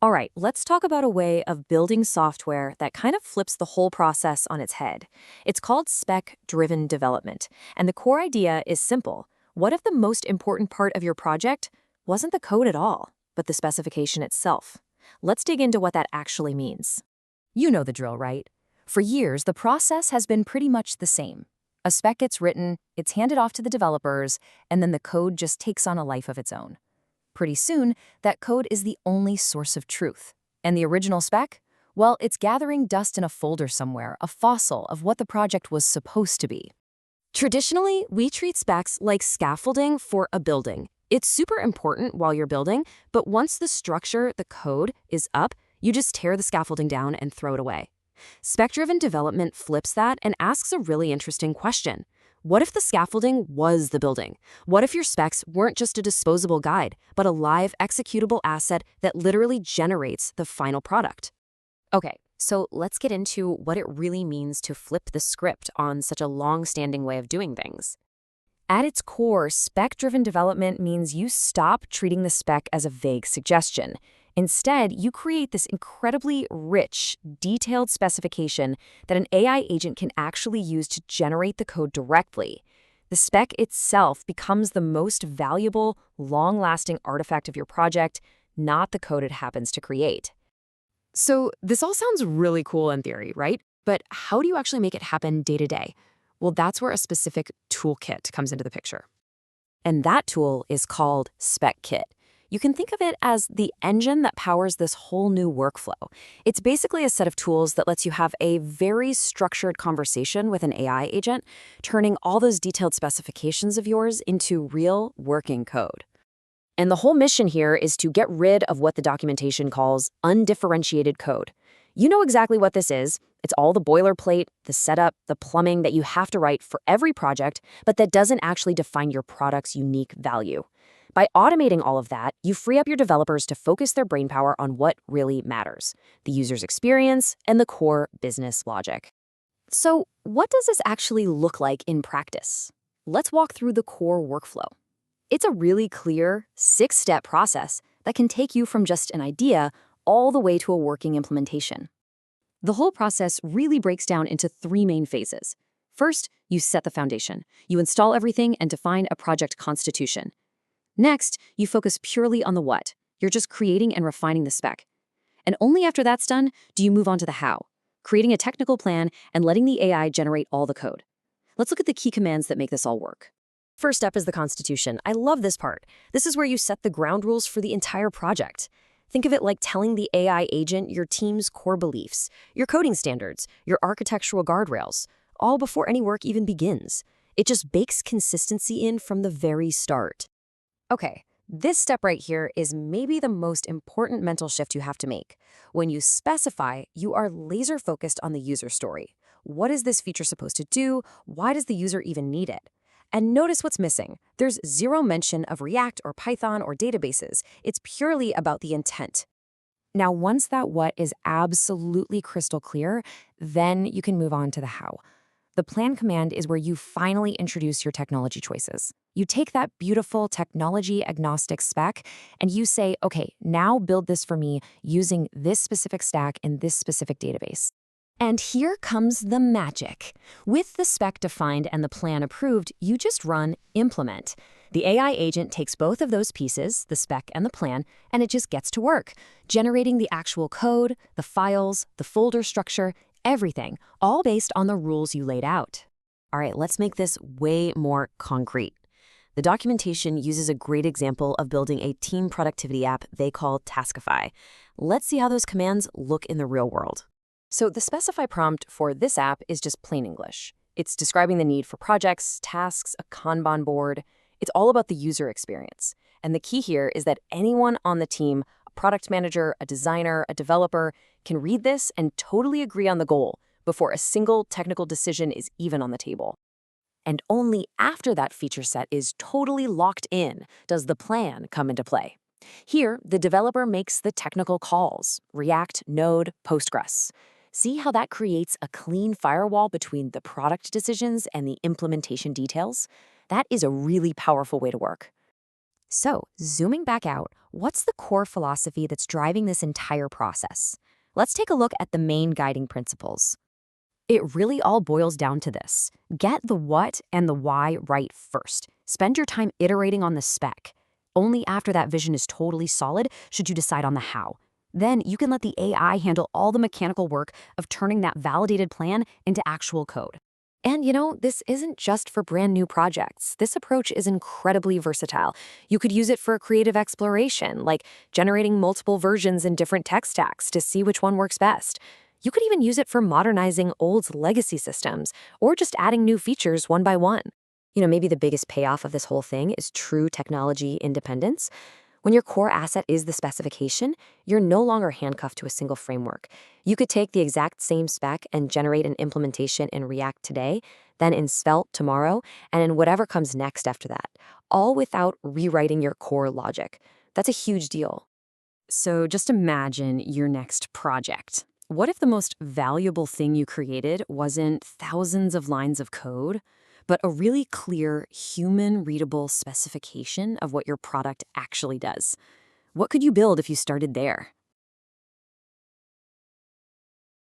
All right, let's talk about a way of building software that kind of flips the whole process on its head. It's called spec-driven development, and the core idea is simple. What if the most important part of your project wasn't the code at all, but the specification itself? Let's dig into what that actually means. You know the drill, right? For years, the process has been pretty much the same. A spec gets written, it's handed off to the developers, and then the code just takes on a life of its own. Pretty soon, that code is the only source of truth. And the original spec? Well, it's gathering dust in a folder somewhere, a fossil of what the project was supposed to be. Traditionally, we treat specs like scaffolding for a building. It's super important while you're building, but once the structure, the code, is up, you just tear the scaffolding down and throw it away. Spec-driven development flips that and asks a really interesting question. What if the scaffolding was the building? What if your specs weren't just a disposable guide, but a live executable asset that literally generates the final product? Okay, so let's get into what it really means to flip the script on such a long-standing way of doing things. At its core, spec-driven development means you stop treating the spec as a vague suggestion. Instead, you create this incredibly rich, detailed specification that an AI agent can actually use to generate the code directly. The spec itself becomes the most valuable, long-lasting artifact of your project, not the code it happens to create. So this all sounds really cool in theory, right? But how do you actually make it happen day to day? Well, that's where a specific toolkit comes into the picture. And that tool is called Spec Kit. You can think of it as the engine that powers this whole new workflow. It's basically a set of tools that lets you have a very structured conversation with an AI agent, turning all those detailed specifications of yours into real working code. And the whole mission here is to get rid of what the documentation calls undifferentiated code. You know exactly what this is. It's all the boilerplate, the setup, the plumbing that you have to write for every project, but that doesn't actually define your product's unique value. By automating all of that, you free up your developers to focus their brainpower on what really matters, the user's experience and the core business logic. So, what does this actually look like in practice? Let's walk through the core workflow. It's a really clear, 6-step process that can take you from just an idea all the way to a working implementation. The whole process really breaks down into 3 main phases. First, you set the foundation. You install everything and define a project constitution. Next, you focus purely on the what. You're just creating and refining the spec. And only after that's done do you move on to the how, creating a technical plan and letting the AI generate all the code. Let's look at the key commands that make this all work. First step is the constitution. I love this part. This is where you set the ground rules for the entire project. Think of it like telling the AI agent your team's core beliefs, your coding standards, your architectural guardrails, all before any work even begins. It just bakes consistency in from the very start. Okay, this step right here is maybe the most important mental shift you have to make. When you specify, you are laser focused on the user story. What is this feature supposed to do? Why does the user even need it? And notice what's missing. There's zero mention of React or Python or databases. It's purely about the intent. Now, once that what is absolutely crystal clear, then you can move on to the how. The plan command is where you finally introduce your technology choices. You take that beautiful technology-agnostic spec and you say, okay, now build this for me using this specific stack in this specific database. And here comes the magic. With the spec defined and the plan approved, you just run implement. The AI agent takes both of those pieces, the spec and the plan, and it just gets to work, generating the actual code, the files, the folder structure, everything, all based on the rules you laid out. All right, let's make this way more concrete. The documentation uses a great example of building a team productivity app they call Taskify. Let's see how those commands look in the real world. So the specify prompt for this app is just plain English. It's describing the need for projects, tasks, a Kanban board. It's all about the user experience. And the key here is that anyone on the team, a product manager, a designer, a developer, can read this and totally agree on the goal before a single technical decision is even on the table. And only after that feature set is totally locked in does the plan come into play. Here, the developer makes the technical calls, React, Node, Postgres. See how that creates a clean firewall between the product decisions and the implementation details? That is a really powerful way to work. So, zooming back out, what's the core philosophy that's driving this entire process? Let's take a look at the main guiding principles. It really all boils down to this. Get the what and the why right first. Spend your time iterating on the spec. Only after that vision is totally solid should you decide on the how. Then you can let the AI handle all the mechanical work of turning that validated plan into actual code. And this isn't just for brand new projects. This approach is incredibly versatile. You could use it for creative exploration, like generating multiple versions in different tech stacks to see which one works best. You could even use it for modernizing old legacy systems or just adding new features one by one. Maybe the biggest payoff of this whole thing is true technology independence. When your core asset is the specification, you're no longer handcuffed to a single framework. You could take the exact same spec and generate an implementation in React today, then in Svelte tomorrow, and in whatever comes next after that, all without rewriting your core logic. That's a huge deal. So just imagine your next project. What if the most valuable thing you created wasn't thousands of lines of code, but a really clear, human-readable specification of what your product actually does? What could you build if you started there?